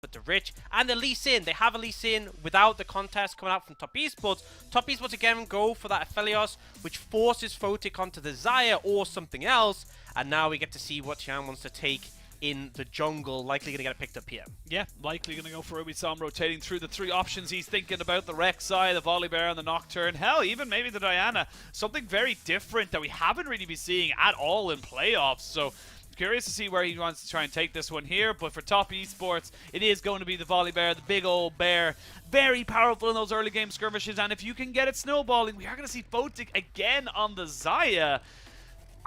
but the Rich and the Lee Sin. They have a Lee Sin without the contest coming out from Top Esports. Top Esports again go for that Aphelios, which forces Photic onto the Xayah or something else. And now we get to see what Tian wants to take in the jungle, likely going to get it picked up here. Yeah, likely going to go for it. We saw him rotating through the 3 options he's thinking about, the Rek'Sai, the Volibear, and the Nocturne. Hell, even maybe the Diana. Something very different that we haven't really been seeing at all in playoffs. So curious to see where he wants to try and take this one here, but for Top Esports, it is going to be the Volibear, the big old bear. Very powerful in those early game skirmishes, and if you can get it snowballing, we are going to see Photic again on the Xayah.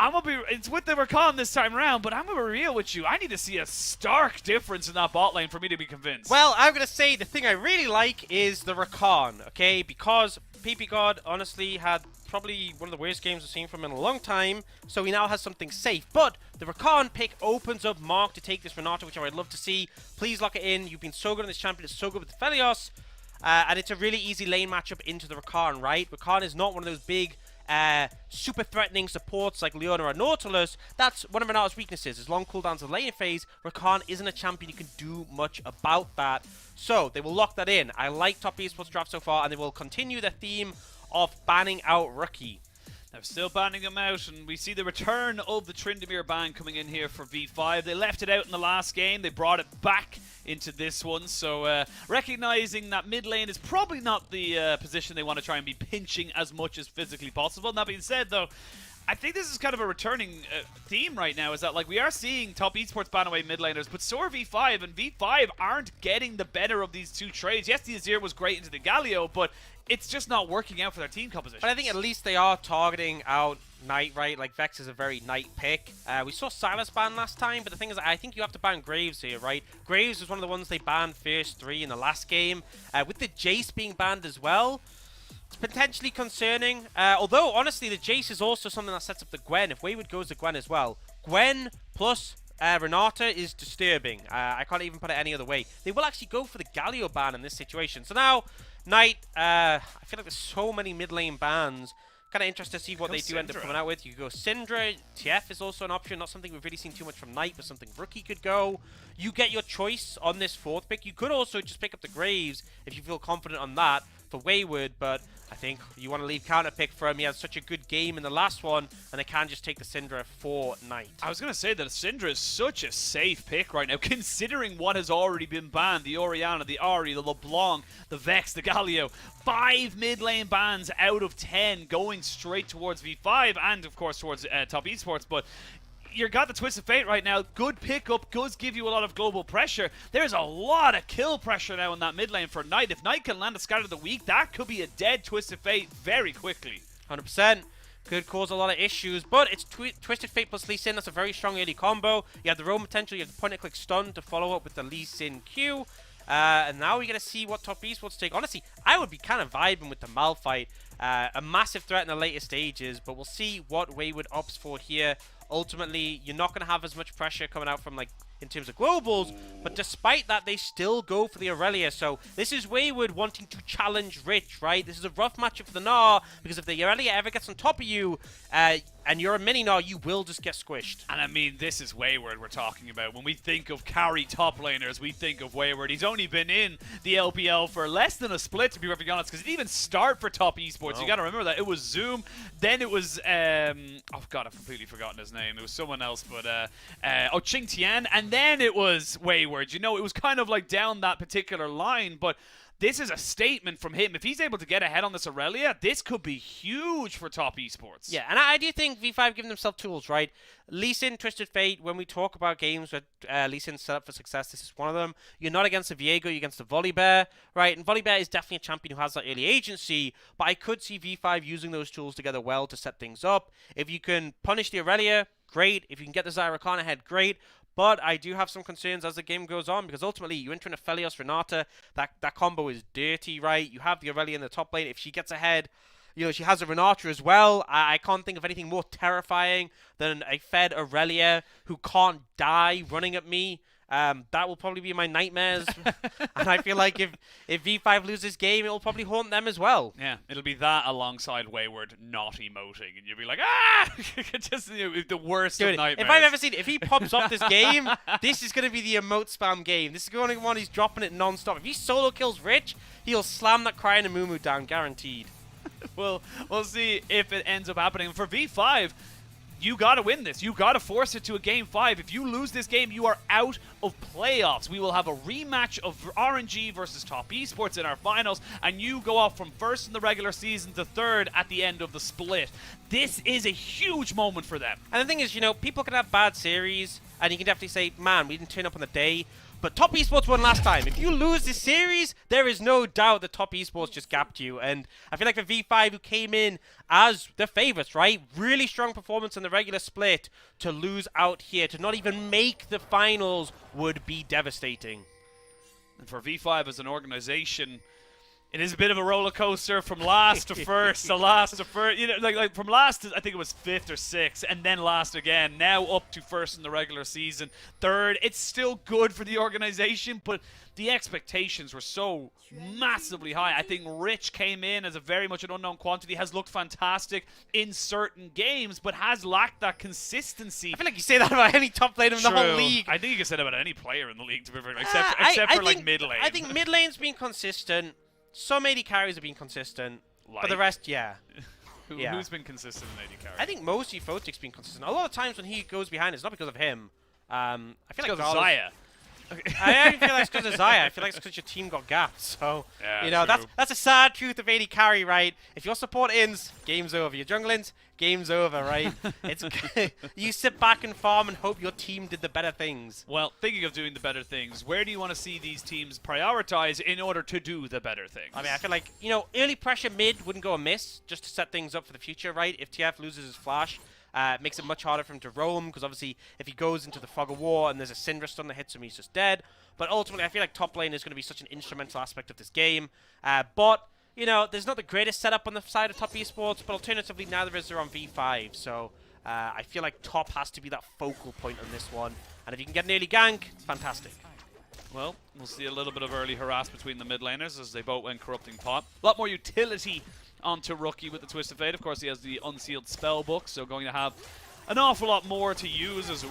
It's with the Rakan this time around, but I'm going to be real with you. I need to see a stark difference in that bot lane for me to be convinced. Well, I'm going to say the thing I really like is the Rakan, okay? Because PP God honestly had probably one of the worst games I've seen from him in a long time, so he now has something safe. But the Rakan pick opens up Mark to take this Renata, which I would love to see. Please lock it in. You've been so good on this champion. It's so good with Aphelios. And it's a really easy lane matchup into the Rakan, right? Rakan is not one of those big super threatening supports like Leona or Nautilus. That's one of Renata's weaknesses. His long cooldowns of lane phase. Rakan isn't a champion you can do much about that. So they will lock that in. I like Top Esports draft so far, and they will continue the theme of banning out Rookie. They're still banning him out, and we see the return of the Tryndamere ban coming in here for V5. They left it out in the last game. They brought it back into this one, so recognizing that mid lane is probably not the position they want to try and be pinching as much as physically possible. That being said, though, I think this is kind of a returning theme right now, is that like we are seeing Top Esports ban away mid laners, but so are V5, and V5 aren't getting the better of these two trades. Yes, the Azir was great into the Galio, but it's just not working out for their team composition. But I think at least they are targeting out Knight, right? Like, Vex is a very Knight pick. We saw Silas ban last time, but the thing is, I think you have to ban Graves here, right? Graves was one of the ones they banned first 3 in the last game. With the Jace being banned as well, it's potentially concerning. Although, honestly, the Jace is also something that sets up the Gwen. If Wayward goes to Gwen as well, Gwen plus Renata is disturbing. I can't even put it any other way. They will actually go for the Galio ban in this situation. So now, Knight, I feel like there's so many mid lane bans. Kind of interested to see what they do end up coming out with. You go Syndra, TF is also an option. Not something we've really seen too much from Knight, but something Rookie could go. You get your choice on this 4th pick. You could also just pick up the Graves if you feel confident on that for Wayward, but I think you want to leave counter pick for him. He had such a good game in the last one, and they can just take the Syndra for Knight. I was going to say that Syndra is such a safe pick right now, considering what has already been banned. The Orianna, the Ahri, the LeBlanc, the Vex, the Galio. 5 mid lane bans out of 10 going straight towards V5 and, of course, towards Top Esports, but you got the Twist of Fate right now. Good pickup, does give you a lot of global pressure. There's a lot of kill pressure now in that mid lane for Knight. If Knight can land a Scatter of the Week, that could be a dead Twist of Fate very quickly. 100%. Could cause a lot of issues, but it's Twisted Fate plus Lee Sin. That's a very strong early combo. You have the roam potential, you have the point-and-click stun to follow up with the Lee Sin Q. And now we're going to see what Top Esports take. Honestly, I would be kind of vibing with the Malphite. A massive threat in the later stages, but we'll see what Wayward opts for here. Ultimately, you're not going to have as much pressure coming out from, like, in terms of globals, but despite that, they still go for the Aurelia. So this is Wayward wanting to challenge Rich, right? This is a rough matchup for the Gnar, because if the Aurelia ever gets on top of you, and you're a mini Gnar, you will just get squished. And I mean, this is Wayward we're talking about. When we think of carry top laners, we think of Wayward. He's only been in the LPL for less than a split, to be perfectly honest, because it didn't even start for Top Esports. No. You got to remember that. It was Zoom, then it was, oh god, I've completely forgotten his name. It was someone else, but, Ching Tian, and then it was Wayward. You know, it was kind of like down that particular line, but this is a statement from him. If he's able to get ahead on this Aurelia, this could be huge for Top Esports. Yeah, and I do think V5 giving themselves tools, right? Lee Sin, Twisted Fate, when we talk about games with Lee Sin set up for success, this is one of them. You're not against the Viego, you're against the Volibear, right? And Volibear is definitely a champion who has that early agency, but I could see V5 using those tools together well to set things up. If you can punish the Aurelia, great. If you can get the Xayah Rakan ahead, great. But I do have some concerns as the game goes on, because ultimately you enter in a Aphelios Renata, that combo is dirty, right? You have the Aurelia in the top lane. If she gets ahead, you know, she has a Renata as well. I can't think of anything more terrifying than a fed Aurelia who can't die running at me. That will probably be my nightmares. And I feel like if V5 loses this game, it will probably haunt them as well. Yeah, it'll be that alongside Wayward not emoting, and you'll be like, ah! Just the worst Dude, of nightmares. if I've ever seen, if he pops off this game, this is going to be the emote spam game. This is going to be one he's dropping it non-stop. If he solo kills Rich, he'll slam that crying and Mumu down, guaranteed. We'll see if it ends up happening. For V5, you got to win this. You got to force it to a Game 5. If you lose this game, you are out of playoffs. We will have a rematch of RNG versus Top Esports in our finals, and you go off from first in the regular season to third at the end of the split. This is a huge moment for them. And the thing is, you know, people can have bad series, and you can definitely say, man, we didn't turn up on the day. But Top Esports won last time. If you lose this series, there is no doubt that Top Esports just gapped you. And I feel like for V5, who came in as the favorites, right? Really strong performance in the regular split, to lose out here, to not even make the finals, would be devastating. And for V5 as an organization, it is a bit of a roller coaster from last to first, to last to first. You know, like from last to, I think it was 5th or 6th, and then last again. Now up to first in the regular season, 3rd. It's still good for the organization, but the expectations were so massively high. I think Rich came in as a very much an unknown quantity, has looked fantastic in certain games, but has lacked that consistency. I feel like you say that about any top laner in the whole league. I think you can say that about any player in the league, to be fair, except for like mid lane. I think mid lane's been consistent. Some AD carries have been consistent, but the rest, yeah. Who's been consistent in AD carry? I think mostly Photic's been consistent. A lot of times when he goes behind, it's not because of him. I feel like because of Xayah. I don't feel like it's because of Xayah. I feel like it's because your team got gapped. So, yeah, you know, that's a sad truth of AD carry, right? If your support ins, game's over. Your jungle ins, game's over, right? It's you sit back and farm and hope your team did the better things. Well, thinking of doing the better things, where do you want to see these teams prioritize in order to do the better things? I mean, I feel like, you know, early pressure mid wouldn't go amiss, just to set things up for the future, right? If TF loses his flash, it makes it much harder for him to roam, because obviously if he goes into the fog of war and there's a Syndra stun that hits him, he's just dead. But ultimately, I feel like top lane is going to be such an instrumental aspect of this game. But, you know, there's not the greatest setup on the side of Top Esports, but alternatively, neither is there on V5. So I feel like top has to be that focal point on this one. And if you can get an early gank, it's fantastic. Well, we'll see a little bit of early harass between the mid laners as they both went Corrupting Pot. A lot more utility onto Rookie with the Twist of Fate. Of course, he has the Unsealed Spellbook, so going to have an awful lot more to use as, ooh,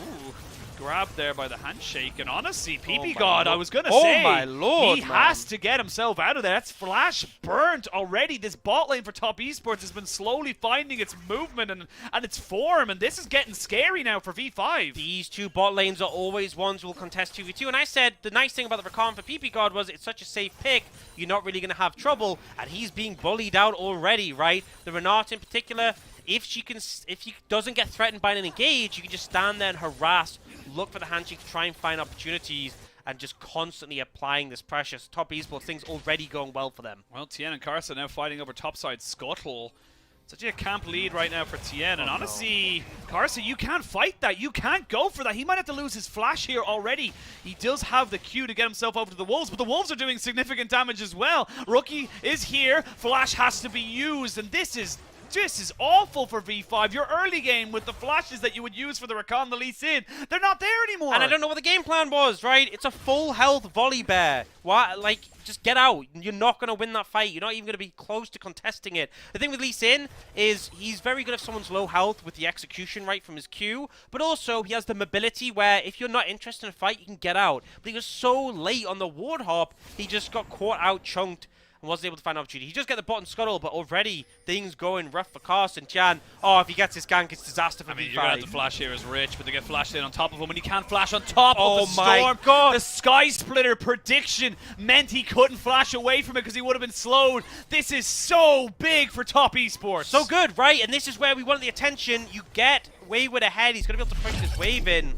grabbed there by the handshake. And honestly, PP God, I was going to say, my lord, he has to get himself out of there. That's flash burnt already. This bot lane for Top Esports has been slowly finding its movement and its form, and this is getting scary now for V5. These two bot lanes are always ones who will contest 2v2, and I said the nice thing about the Rakan for PP God was it's such a safe pick, you're not really going to have trouble, and he's being bullied out already, right? The Renata in particular, if she doesn't get threatened by an engage, you can just stand there and harass, look for the handshake to try and find opportunities, and just constantly applying this pressure. So Top Esports, things already going well for them. Well, Tien and Karsa now fighting over topside Scuttle. Such a camp lead right now for Tien, and honestly, Karsa, you can't fight that. You can't go for that. He might have to lose his flash here already. He does have the Q to get himself over to the Wolves, but the Wolves are doing significant damage as well. Rookie is here. Flash has to be used, and this is awful for V5. Your early game with the flashes that you would use for the Rakan, the Lee Sin, they're not there anymore. And I don't know what the game plan was, right? It's a full health volley bear. Why? Like, just get out. You're not going to win that fight. You're not even going to be close to contesting it. The thing with Lee Sin is he's very good if someone's low health with the execution right from his Q, but also he has the mobility where if you're not interested in a fight, you can get out. But he was so late on the ward hop, he just got caught out chunked and wasn't able to find an opportunity. He just got the bottom scuttle, but already things going rough for Carson. Jan, if he gets this gank, it's disaster for V5. You're going to have to flash here as Rich, but they get flashed in on top of him, and he can't flash on top of the storm. Oh my god! The Sky Splitter prediction meant he couldn't flash away from it because he would have been slowed. This is so big for Top Esports. So good, right? And this is where we want the attention. You get Wayward ahead. He's going to be able to push this wave in.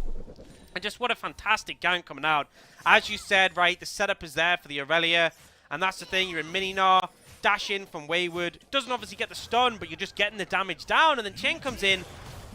And just what a fantastic gank coming out. As you said, right, the setup is there for the Aurelia. And that's the thing, you're in Mini-Gnar, dash in from Wayward. Doesn't obviously get the stun, but you're just getting the damage down. And then Chen comes in,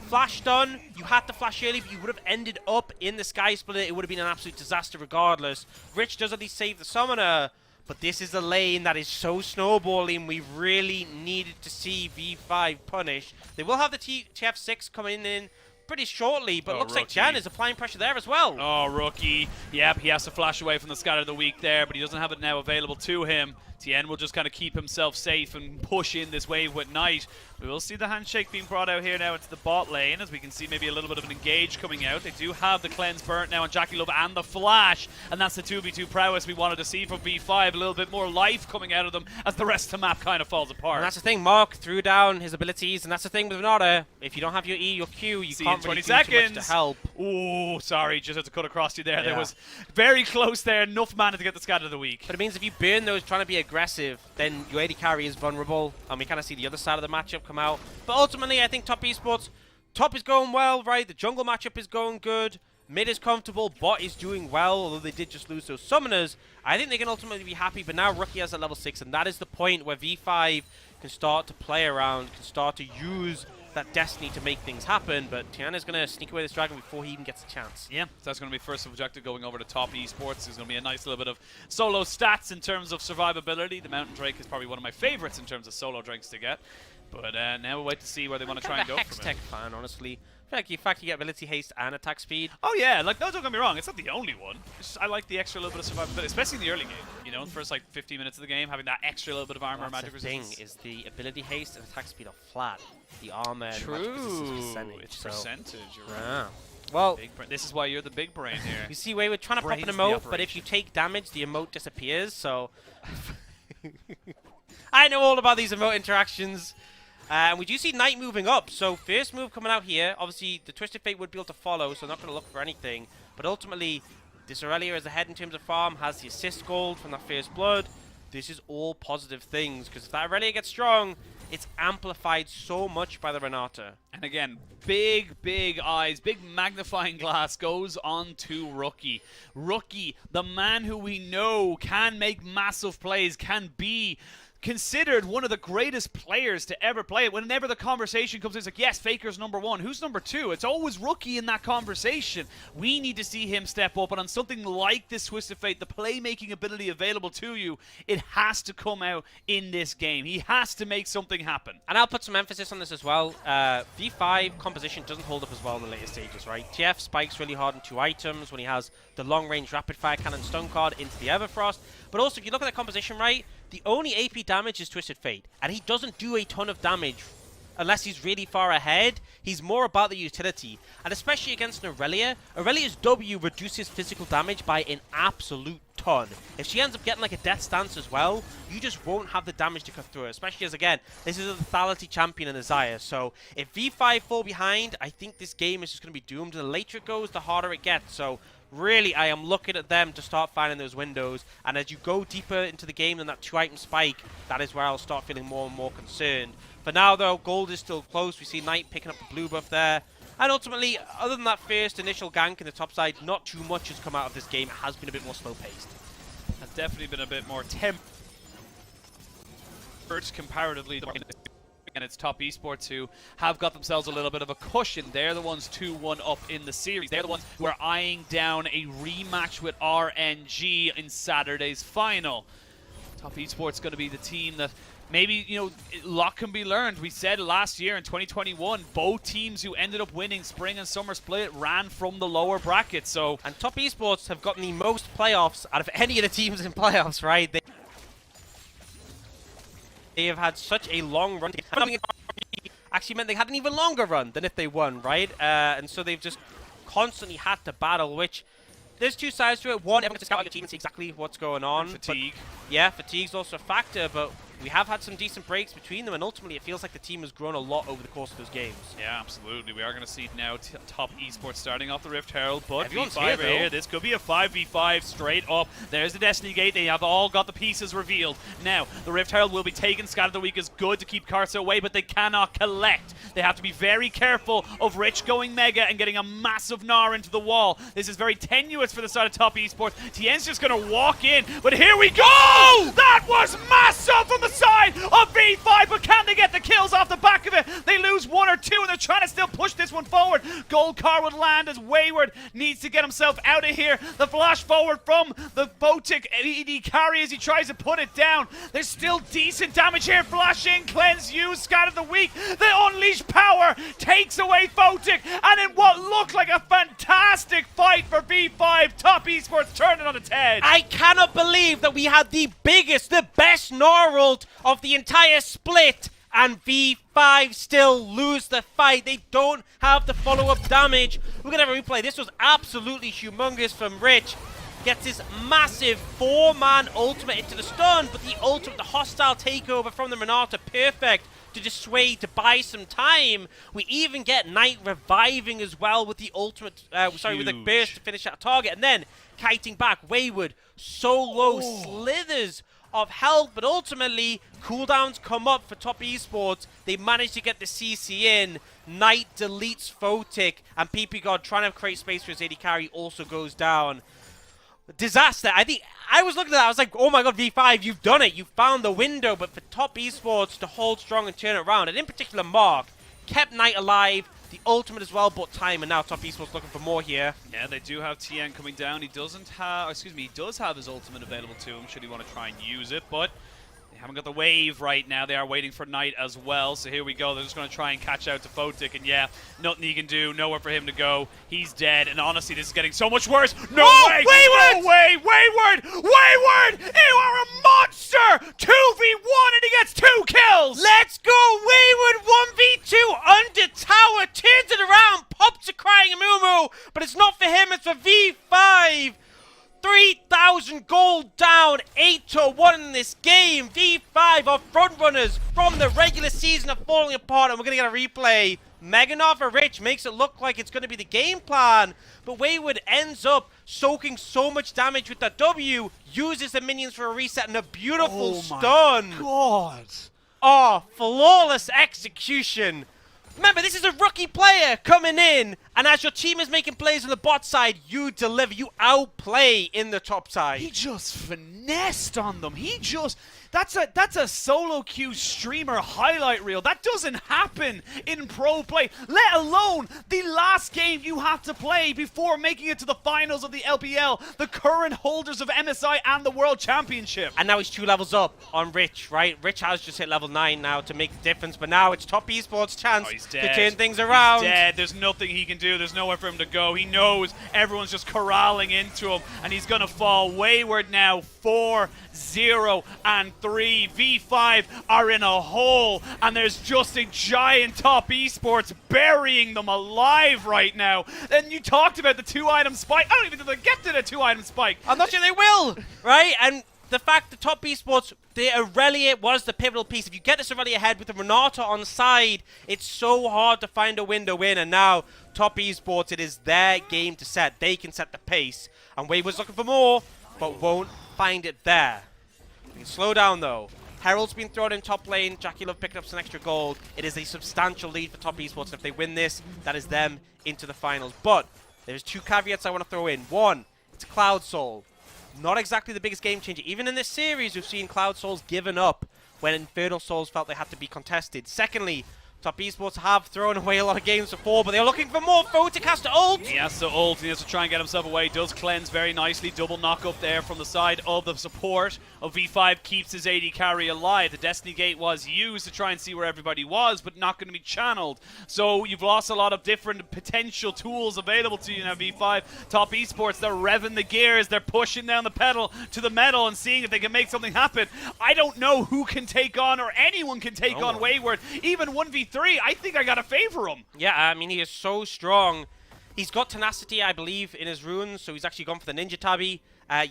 flash stun. You had to flash early, but you would have ended up in the Sky Splitter. It would have been an absolute disaster regardless. Rich does at least save the summoner, but this is a lane that is so snowballing. We really needed to see V5 punish. They will have the TF6 coming in pretty shortly, but looks like Rookie. Jan is applying pressure there as well. Oh, Rookie. Yep, he has to flash away from the scatter of the week there, but he doesn't have it now available to him. TN will just kind of keep himself safe and push in this wave with Knight. We will see the handshake being brought out here now into the bot lane, as we can see maybe a little bit of an engage coming out. They do have the cleanse burnt now on Jackie Love and the flash, and that's the 2v2 prowess we wanted to see from V5. A little bit more life coming out of them as the rest of the map kind of falls apart. And that's the thing, Mark threw down his abilities, and that's the thing with Renata. If you don't have your E, your Q, you can't really do too much to help. Ooh, sorry, just had to cut across you there. Yeah. There was very close there, enough mana to get the scatter of the week. But it means if you burn those trying to be aggressive, then your AD carry is vulnerable, and we kind of see the other side of the matchup come out. But ultimately, I think top esports, top is going well, right? The jungle matchup is going good. Mid is comfortable, bot is doing well, although they did just lose those summoners. I think they can ultimately be happy, but now Rookie has at level 6, and that is the point where V5 can start to play around, can start to use that destiny to make things happen, but Tiana's going to sneak away this dragon before he even gets a chance. Yeah, that's going to be first objective going over to top esports. There's going to be a nice little bit of solo stats in terms of survivability. The Mountain Drake is probably one of my favorites in terms of solo drinks to get. But now we'll wait to see where they want to try and go from it. I'm a Hex Tech fan, honestly. I feel like the fact you get ability haste and attack speed. Oh yeah, like, no, don't get me wrong, it's not the only one. It's just, I like the extra little bit of survivability, especially in the early game. You know, in the first like 15 minutes of the game, having that extra little bit of armor and magic resistance. The thing is the ability haste and attack speed are flat. The armor and magic resistance is percentage. It's percentage, you're right. Yeah. Well, this is why you're the big brain here. You see, we're trying to pop an emote, but if you take damage, the emote disappears, so... I know all about these emote interactions. And we do see Knight moving up, so first move coming out here. Obviously, the Twisted Fate would be able to follow, so not going to look for anything. But ultimately, this Aurelia is ahead in terms of farm, has the assist gold from that first blood. This is all positive things, because if that Aurelia gets strong, it's amplified so much by the Renata. And again, big eyes, big magnifying glass goes on to Rookie. Rookie, the man who we know can make massive plays, can be considered one of the greatest players to ever play it. Whenever the conversation comes, it's like, yes, Faker's #1. Who's #2? It's always Rookie in that conversation. We need to see him step up, and on something like this Twisted Fate, the playmaking ability available to you, it has to come out in this game. He has to make something happen. And I'll put some emphasis on this as well. V5 composition doesn't hold up as well in the later stages, right? TF spikes really hard in 2 items when he has the long-range rapid-fire cannon stun card into the Everfrost. But also, if you look at the composition, right, the only AP damage is Twisted Fate, and he doesn't do a ton of damage unless he's really far ahead. He's more about the utility, and especially against an Aurelia. Aurelia's W reduces physical damage by an absolute ton. If she ends up getting like a death stance as well, you just won't have the damage to cut through her, especially as, again, this is a lethality champion in Isaiah. So if V5 fall behind, I think this game is just going to be doomed. The later it goes, the harder it gets. So really, I am looking at them to start finding those windows. And as you go deeper into the game than that 2-item spike, that is where I'll start feeling more and more concerned. For now, though, gold is still close. We see Knight picking up the blue buff there. And ultimately, other than that first initial gank in the top side, not too much has come out of this game. It has been a bit more slow-paced. Has definitely been a bit more tempered comparatively. And it's top esports who have got themselves a little bit of a cushion. They're the ones 2-1 up in the series. They're the ones who are eyeing down a rematch with RNG in Saturday's final. Top esports going to be the team that maybe, you know, a lot can be learned. We said last year in 2021, both teams who ended up winning spring and summer split ran from the lower bracket. So, and top esports have gotten the most playoffs out of any of the teams in playoffs, right? They have had such a long run. Actually meant they had an even longer run than if they won, right? And so they've just constantly had to battle, which there's two sides to it. One, everyone gets to scout out your team and see exactly what's going on. And fatigue. Yeah, fatigue's also a factor, but we have had some decent breaks between them, and ultimately it feels like the team has grown a lot over the course of those games. Yeah, absolutely. We are going to see now top esports starting off the Rift Herald, but Everyone's V5 here, here. This could be a 5v5 straight up. There's the Destiny Gate. They have all got the pieces revealed. Now, the Rift Herald will be taken. Scatter of the Week is good to keep Karsa away, but they cannot collect. They have to be very careful of Rich going mega and getting a massive Gnar into the wall. This is very tenuous for the side of top esports. TN's just going to walk in, but here we go! That was massive from the the side of V5, but can they get the kills off the back of it? They lose 1 or 2, and they're trying to still push this one forward. Gold car would land as Wayward needs to get himself out of here. The flash forward from the Botic ED carry as he tries to put it down. There's still decent damage here. Flash in, cleanse, use, scatter the weak. The unleashed power takes away Botic, and in what looked like a fantastic fight for V5, Top Esports turned it on its head. I cannot believe that we had the biggest, the best Gnarled of the entire split, and V5 still lose the fight. They don't have the follow-up damage. We're going to have a replay. This was absolutely humongous from Rich. Gets his massive 4-man ultimate into the stun, but the ultimate, the hostile takeover from the Renata, perfect to dissuade, to buy some time. We even get Knight reviving as well with the ultimate, with the burst to finish that target, and then kiting back. Wayward, so low, slithers of health, but ultimately cooldowns come up for Top Esports. They manage to get the CC in. Knight deletes Photic, and PP God trying to create space for his AD carry also goes down. Disaster. I think I was looking at that, I was like, oh my god, V5, you've done it. You found the window, but for Top Esports to hold strong and turn it around, and in particular Mark, kept Knight alive, the ultimate as well, bought time, and now Top Esports looking for more here. Yeah, they do have TN coming down. He doesn't have, he does have his ultimate available to him, should he want to try and use it, but they haven't got the wave right now. They are waiting for Knight as well, so here we go. They're just going to try and catch out to Photic, and yeah, nothing he can do, nowhere for him to go. He's dead, and honestly, this is getting so much worse. No way! Wayward! No way! Wayward! Wayward! You are a monster! 2v1, and he gets 2 kills! Let's go! Wayward 1v2 under tower, turns it around, pops a crying Amumu, but it's not for him, it's for V5. 3,000 gold down, 8-1 in this game. V5 are front runners from the regular season, are falling apart, and we're going to get a replay. Meganov for Rich makes it look like it's going to be the game plan, but Wayward ends up soaking so much damage with that W, uses the minions for a reset and a beautiful stun. God. Oh, flawless execution. Remember, this is a rookie player coming in, and as your team is making plays on the bot side, you deliver, you outplay in the top side. He just finessed on them. That's a solo queue streamer highlight reel. That doesn't happen in pro play, let alone the last game you have to play before making it to the finals of the LPL, the current holders of MSI and the World Championship. And now he's 2 levels up on Rich, right? Rich has just hit level 9 now to make the difference, but now it's Top Esports' chance to turn things around. He's dead. There's nothing he can do. There's nowhere for him to go. He knows everyone's just corralling into him, and he's going to fall. Wayward now 4-0 and 3. V5 are in a hole, and there's just a giant Top Esports burying them alive right now. And you talked about the 2-item spike. I don't even think they'll get to the 2-item spike. I'm not sure they will, right? And the fact that Top Esports, the Aurelia was the pivotal piece. If you get this Aurelia ahead with the Renata on the side, it's so hard to find a window in. And now, Top Esports, it is their game to set. They can set the pace. And Wayward's looking for more, but won't find it there. We can slow down, though. Herald's been thrown in top lane. Jackie Love picking up some extra gold. It is a substantial lead for Top Esports. And if they win this, that is them into the finals. But there's 2 caveats I want to throw in. One, it's Cloud Soul. Not exactly the biggest game changer. Even in this series, we've seen Cloud Souls given up when Infernal Souls felt they had to be contested. Secondly, Top Esports have thrown away a lot of games before, but they're looking for more. Photic has to ult. He has to ult. He has to try and get himself away. Does cleanse very nicely. Double knock up there from the side of the support of V5. Keeps his AD carry alive. The Destiny Gate was used to try and see where everybody was, but not going to be channeled. So you've lost a lot of different potential tools available to you now, V5. Top Esports, they're revving the gears. They're pushing down the pedal to the metal and seeing if they can make something happen. I don't know who can take on, or anyone can take on Wayward. Even 1v3, I think I gotta favor him. Yeah, I mean, he is so strong. He's got tenacity, I believe, in his runes, so he's actually gone for the Ninja Tabby.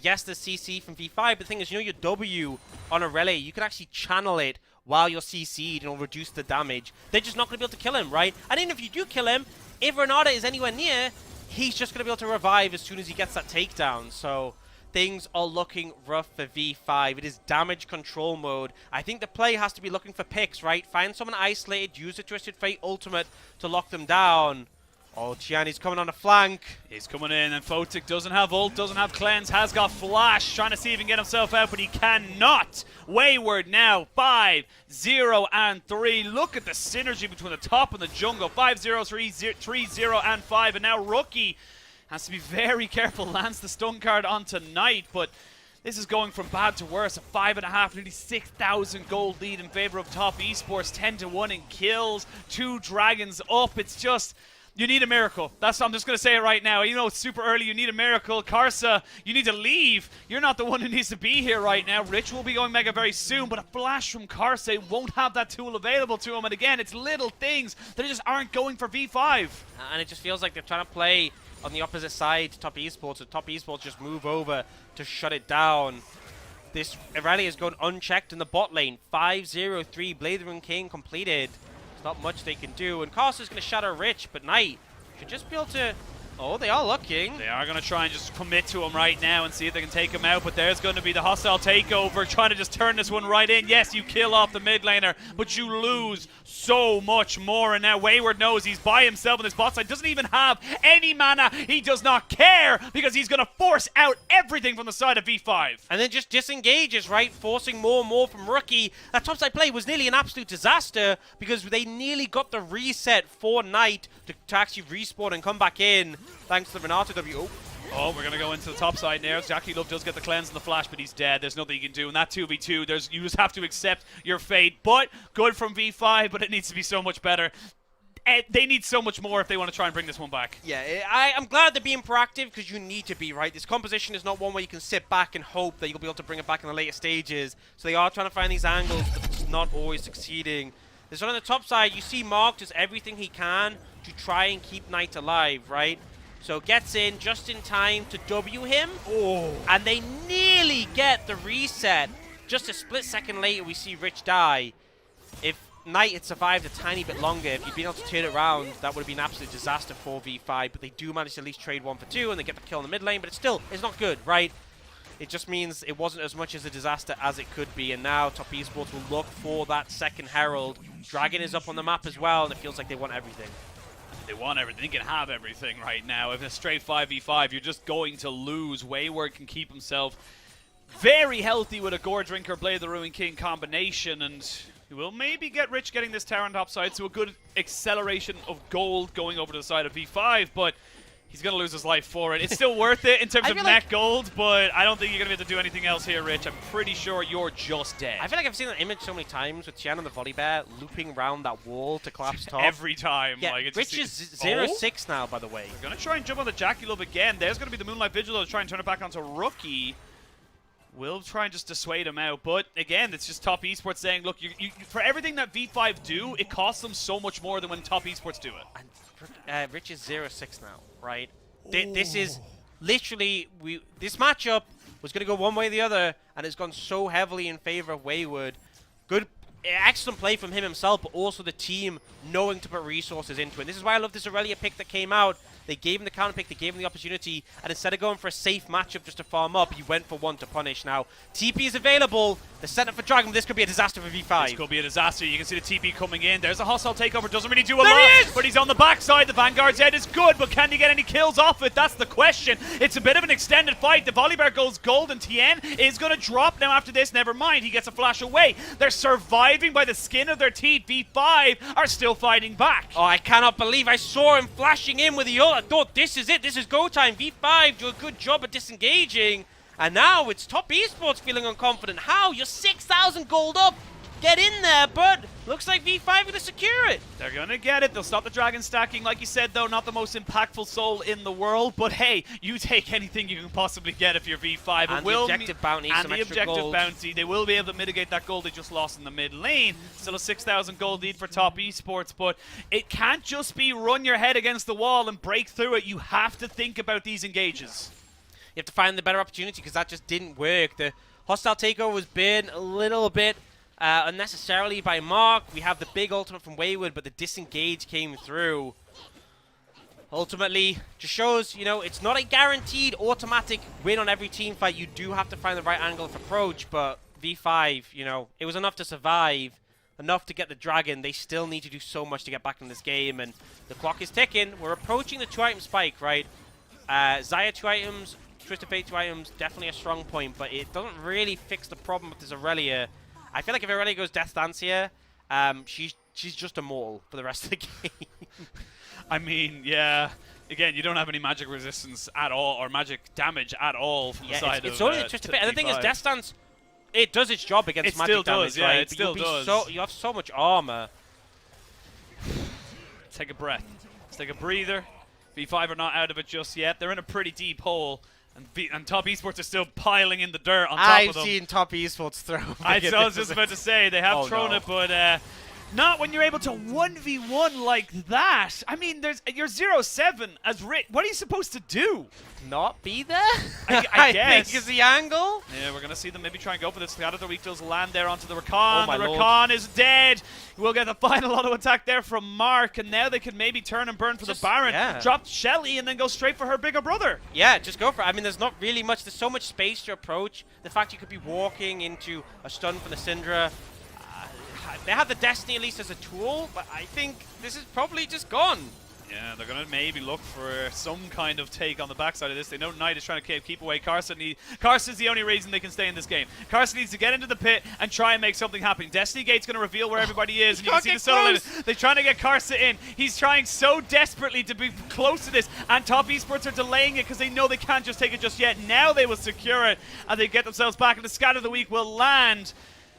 Yes, the CC from V5, but the thing is, you know, your W on a relay, you can actually channel it while you're CC'd and it'll reduce the damage. They're just not going to be able to kill him, right? And even if you do kill him, if Renata is anywhere near, he's just going to be able to revive as soon as he gets that takedown. So things are looking rough for V5. It is damage control mode. I think the play has to be looking for picks, right? Find someone isolated, use the Twisted Fate ultimate to lock them down. Oh, Tiani's coming on the flank. He's coming in, and Photic doesn't have ult, doesn't have cleanse, has got flash, trying to see if he can get himself out, but he cannot. Wayward now, 5, 0, and 3. Look at the synergy between the top and the jungle. 5, 0, 3, 0, and 5, and now Rookie has to be very careful, lands the stun card onto Knight, but this is going from bad to worse. A 5.5, nearly 6,000 gold lead in favor of Top Esports, 10-1 in kills, 2 dragons up. It's just... you need a miracle. I'm just going to say it right now. You know, it's super early. You need a miracle. Karsa, you need to leave. You're not the one who needs to be here right now. Rich will be going mega very soon, but a flash from Karsa won't have that tool available to him. And again, it's little things that just aren't going for V5. And it just feels like they're trying to play on the opposite side to Top Esports. So Top Esports just move over to shut it down. This Irelia is going unchecked in the bot lane. 5-0-3 Blade King completed. Not much they can do, and Karsa's going to shatter Rich, but Knight should just be able to... oh, they are looking. They are going to try and just commit to him right now and see if they can take him out, but there's going to be the hostile takeover, trying to just turn this one right in. Yes, you kill off the mid laner, but you lose so much more, and now Wayward knows he's by himself on this bot side, doesn't even have any mana. He does not care, because he's going to force out everything from the side of V5. And then just disengages, right? Forcing more and more from Rookie. That topside play was nearly an absolute disaster, because they nearly got the reset for Knight to actually respawn and come back in. Thanks to the Renato W. Oh, we're going to go into the top side now. Jackie Love does get the cleanse and the flash, but he's dead. There's nothing you can do. And that 2v2, you just have to accept your fate. But good from V5, but it needs to be so much better. They need so much more if they want to try and bring this one back. Yeah, I'm glad they're being proactive, because you need to be, right? This composition is not one where you can sit back and hope that you'll be able to bring it back in the later stages. So they are trying to find these angles, but it's not always succeeding. There's one on the top side. You see Mark does everything he can to try and keep Knight alive, right? So gets in just in time to W him. Oh. And they nearly get the reset. Just a split second later, we see Rich die. If Knight had survived a tiny bit longer, if you'd been able to turn it around, that would have been an absolute disaster for V5. But they do manage to at least trade 1 for 2, and they get the kill in the mid lane. But it's not good, right? It just means it wasn't as much as a disaster as it could be. And now Top Esports will look for that second Herald. Dragon is up on the map as well, and it feels like they want everything. They want everything. They can have everything right now. If it's a straight 5v5, you're just going to lose. Wayward can keep himself very healthy with a Gore Drinker, Blade the Ruin King combination, and he will maybe get Rich getting this tower on top side, so a good acceleration of gold going over to the side of V5, but he's going to lose his life for it. It's still worth it in terms of net gold, but I don't think you're going to be able to do anything else here, Rich. I'm pretty sure you're just dead. I feel like I've seen that image so many times with Tian and the volley bear looping around that wall to collapse top. Every time. Yeah, like, Rich is 0-6 now, by the way. They're going to try and jump on the Jackie Love again. There's going to be the Moonlight Vigil to try and turn it back onto Rookie. We'll try and just dissuade him out. But again, it's just Top Esports saying, look, for everything that V5 do, it costs them so much more than when Top Esports do it. And Rich is 0-6 now, right? This is literally, this matchup was going to go one way or the other, and it's gone so heavily in favor of Wayward. Good, excellent play from him himself, but also the team knowing to put resources into it. This is why I love this Irelia pick that came out. They gave him the counter pick, they gave him the opportunity, and instead of going for a safe matchup just to farm up, he went for one to punish. Now, TP is available. They're set up for Dragon, but this could be a disaster for V5. This could be a disaster. You can see the TP coming in. There's a hostile takeover. Doesn't really do a lot, but he's on the backside. The Vanguard's head is good, but can he get any kills off it? That's the question. It's a bit of an extended fight. The Volibear goes gold, and Tien is going to drop now after this. Never mind, he gets a flash away. They're surviving by the skin of their teeth. V5 are still fighting back. Oh, I cannot believe I saw him flashing in with the ult. I thought, this is it. This is go time. V5 do a good job at disengaging. And now it's Top Esports feeling unconfident. How? You're 6,000 gold up. Get in there, but looks like V5 are going to secure it. They're going to get it. They'll stop the dragon stacking. Like you said, though, not the most impactful soul in the world. But hey, you take anything you can possibly get if you're V5. And the objective bounty, and the objective bounty. They will be able to mitigate that gold they just lost in the mid lane. Still a 6,000 gold lead for Top Esports. But it can't just be run your head against the wall and break through it. You have to think about these engages. You have to find the better opportunity, because that just didn't work. The hostile takeover was been a little bit unnecessarily by Mark. We have the big ultimate from Wayward, but the disengage came through. Ultimately, just shows, you know, it's not a guaranteed automatic win on every team fight. You do have to find the right angle of approach, but V5, you know, it was enough to survive. enough to get the dragon, they still need to do so much to get back in this game, and the clock is ticking. We're approaching the 2-item spike, right? Xayah 2 items, Twisted Fate 2 items, definitely a strong point, but it doesn't really fix the problem with this Aurelia. I feel like if Aurelia goes Death Stance here, she's just immortal for the rest of the game. I mean, yeah. Again, you don't have any magic resistance at all, or magic damage at all from the side it's of only the Twisted Fate. And the thing is, Death Stance, it does its job against magic damage, right? It still does. You have so much armor. Take a breath. Let's take a breather. V5 are not out of it just yet. They're in a pretty deep hole. And Top Esports are still piling in the dirt on top of them. I've seen Top Esports throw. I was just about to say, they have thrown it, but not when you're able to 1v1 like that. I mean, you're 0-7 as Rich. What are you supposed to do? Not be there? I guess. think is the angle. Yeah, we're going to see them maybe try and go for this. The other weak does land there onto the Rakan. Oh, the Rakan is dead. We'll get the final auto attack there from Mark, and now they can maybe turn and burn for the Baron. Yeah. Drop Shelly and then go straight for her bigger brother. Yeah, just go for it. I mean, there's not really much. There's so much space to approach. The fact you could be walking into a stun for the Syndra. They have the Destiny at least as a tool, but I think this is probably just gone. Yeah, they're going to maybe look for some kind of take on the backside of this. They know Knight is trying to keep away Carson. Carson's the only reason they can stay in this game. Carson needs to get into the pit and try and make something happen. Destiny Gate's going to reveal where everybody is, and you can see the solo. They're trying to get Carson in. He's trying so desperately to be close to this, and Top Esports are delaying it because they know they can't just take it just yet. Now they will secure it, and they get themselves back, and the Scatter of the Week will land.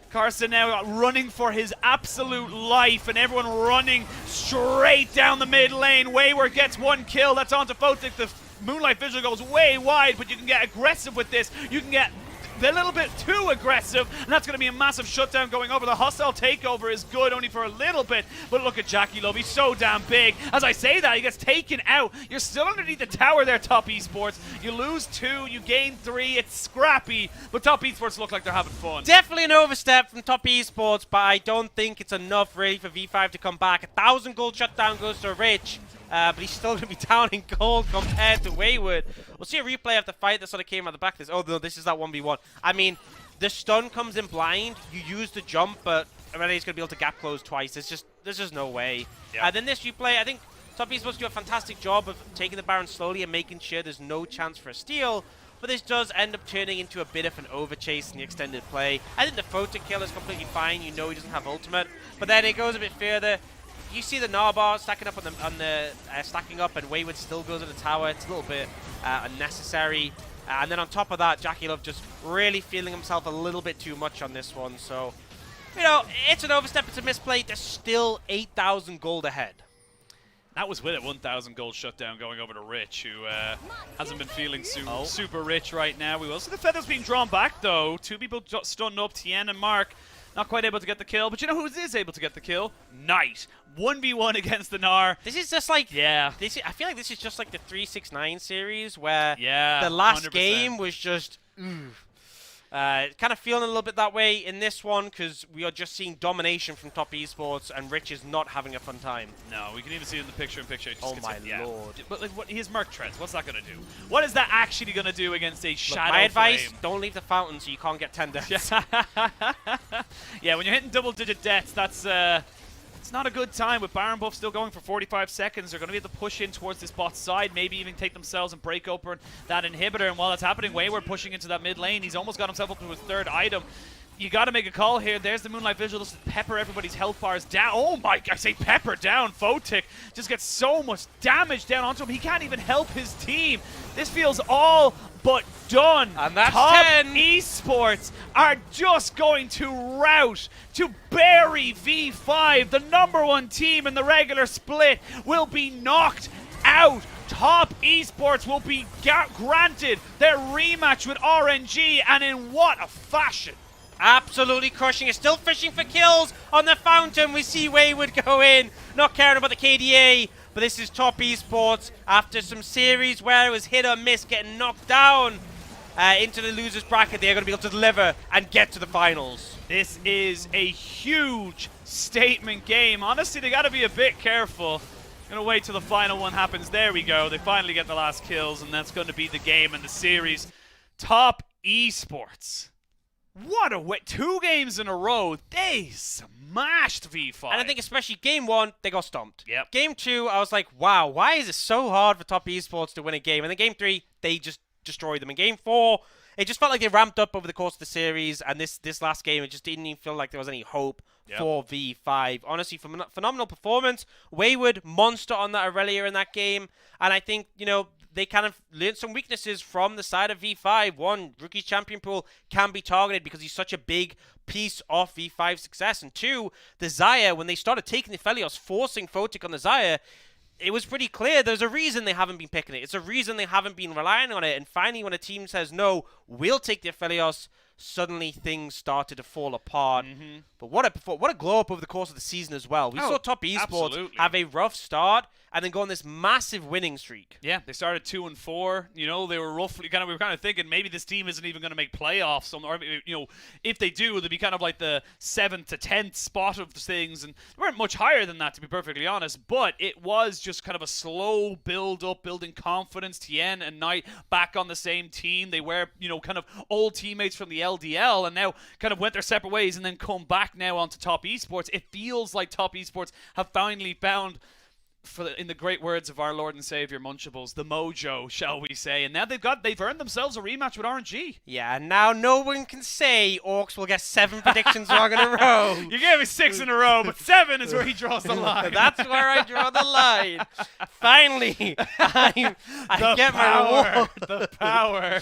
Carson now running for his absolute life, and everyone running straight down the mid lane. Wayward gets one kill. That's onto Photic. The Moonlight Vigil goes way wide, but you can get aggressive with this. You can get a little bit too aggressive, and that's going to be a massive shutdown going over. The hostile takeover is good only for a little bit, but look at Jackie Love. He's so damn big. As I say that, he gets taken out. You're still underneath the tower there, Top Esports. You lose 2, you gain 3. It's scrappy, but Top Esports look like they're having fun. Definitely an overstep from Top Esports, but I don't think it's enough really for V5 to come back. 1,000 gold shutdown goes to Rich. But he's still going to be down in gold compared to Wayward. We'll see a replay of the fight that sort of came out the back of this. Oh, no, this is that 1v1. I mean, the stun comes in blind. You use the jump, but Aurelia's going to be able to gap close twice. There's just no way. Yeah. Then this replay, I think Top Esports do a fantastic job of taking the Baron slowly and making sure there's no chance for a steal. But this does end up turning into a bit of an overchase in the extended play. I think the Photic kill is completely fine. You know he doesn't have ultimate. But then it goes a bit further. You see the Narbar stacking up stacking up, and Wayward still goes in the tower. It's a little bit unnecessary. And then on top of that, Jackie Love just really feeling himself a little bit too much on this one. So, you know, it's an overstep. It's a misplay. There's still 8,000 gold ahead. That was with it, 1,000 gold shutdown going over to Rich, who hasn't been feeling super rich right now. We will see the feathers being drawn back, though. 2 people stunned up, Tien and Mark. Not quite able to get the kill, but you know who is able to get the kill? Knight. 1v1 against the Gnar. This is just like, yeah. I feel like this is just like the 369 series where the last 100%. game was just, kind of feeling a little bit that way in this one because we are just seeing domination from Top Esports and Rich is not having a fun time. No, we can even see it in the picture-in-picture. Oh my lord. But like, his Merc Treads, what's that going to do? What is that actually going to do against a Shadow My advice, Flame? don't leave the fountain so you can't get 10 deaths. Yeah, when you're hitting double-digit deaths, that's it's not a good time. With Baron buff still going for 45 seconds, they're going to be able to push in towards this bot side, maybe even take themselves and break open that inhibitor. And while that's happening, Wayward pushing into that mid lane. He's almost got himself up to his 3rd item. You got to make a call here. There's the Moonlight Vigil. Just pepper everybody's health bars down. Oh my, I say pepper down. Photic just gets so much damage down onto him. He can't even help his team. This feels all but done. And that's Top 10. Esports are just going to rout, to bury V5. The #1 team in the regular split will be knocked out. Top Esports will be granted their rematch with RNG, and in what a fashion. Absolutely crushing it. Still fishing for kills on the fountain. We see Wayward go in, not caring about the KDA. But this is Top Esports after some series where it was hit or miss, getting knocked down into the loser's bracket. They're going to be able to deliver and get to the finals. This is a huge statement game. Honestly, they got to be a bit careful. Gonna wait till the final one happens. There we go. They finally get the last kills, and that's going to be the game and the series. Top Esports. What a way. 2 games in a row. They smashed V5. And I think especially Game 1, they got stomped. Yep. Game 2, I was like, wow, why is it so hard for top esports to win a game? And then Game 3, they just destroyed them. In Game 4, it just felt like they ramped up over the course of the series. And this last game, it just didn't even feel like there was any hope for V5. Honestly, phenomenal performance. Wayward, monster on that Aurelia in that game. And I think, you know, they kind of learned some weaknesses from the side of V5. One, Rookie's champion pool can be targeted because he's such a big piece of V5's success. And two, the Xayah, when they started taking the Felios, forcing Photic on the Xayah, it was pretty clear there's a reason they haven't been picking it. It's a reason they haven't been relying on it. And finally, when a team says, no, we'll take the Felios, suddenly things started to fall apart. But what a glow up over the course of the season as well. We saw top esports have a rough start and then go on this massive winning streak. Yeah, they started 2-4. You know, they were roughly we were kind of thinking maybe this team isn't even going to make playoffs. Or, you know, if they do, they'll be kind of like the 7th to 10th spot of the things, and they weren't much higher than that, to be perfectly honest. But it was just kind of a slow build up, building confidence. Tien and Knight back on the same team. They were, you know, kind of old teammates from the LDL, and now kind of went their separate ways, and then come back now onto top esports. It feels like top esports have finally found, in the great words of our Lord and Savior Munchables, the mojo, shall we say. And now they've earned themselves a rematch with RNG. Yeah, and now no one can say Orcs will get 7 predictions wrong in a row. You gave me 6 in a row, but 7 is where he draws the line. That's where I draw the line. Finally, I get my reward. The power.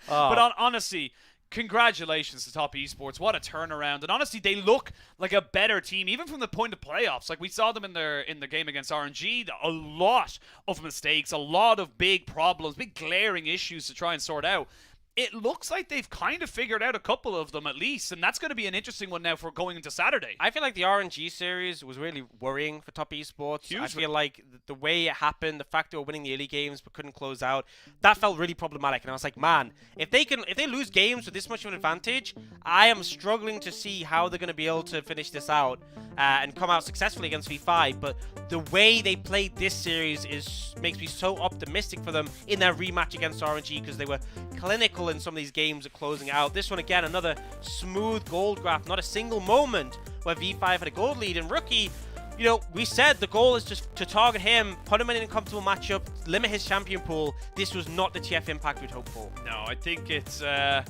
But honestly, congratulations to Top Esports. What a turnaround. And honestly, they look like a better team, even from the point of playoffs. Like, we saw them in the game against RNG. A lot of mistakes, a lot of big problems, big glaring issues to try and sort out. It looks like they've kind of figured out a couple of them at least, and that's going to be an interesting one now for going into Saturday. I feel like the RNG series was really worrying for top esports. Hugely. I feel like the way it happened, the fact they were winning the early games but couldn't close out, that felt really problematic. And I was like, man, if they lose games with this much of an advantage, I am struggling to see how they're going to be able to finish this out and come out successfully against V5. But the way they played this series makes me so optimistic for them in their rematch against RNG, because they were clinical in some of these games at closing out. This one, again, another smooth gold graph. Not a single moment where V5 had a gold lead. And Rookie, you know, we said the goal is just to target him, put him in an uncomfortable matchup, limit his champion pool. This was not the TF impact we'd hoped for. No, I think it's a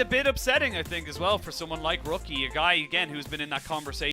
bit upsetting, I think, as well, for someone like Rookie, a guy, again, who's been in that conversation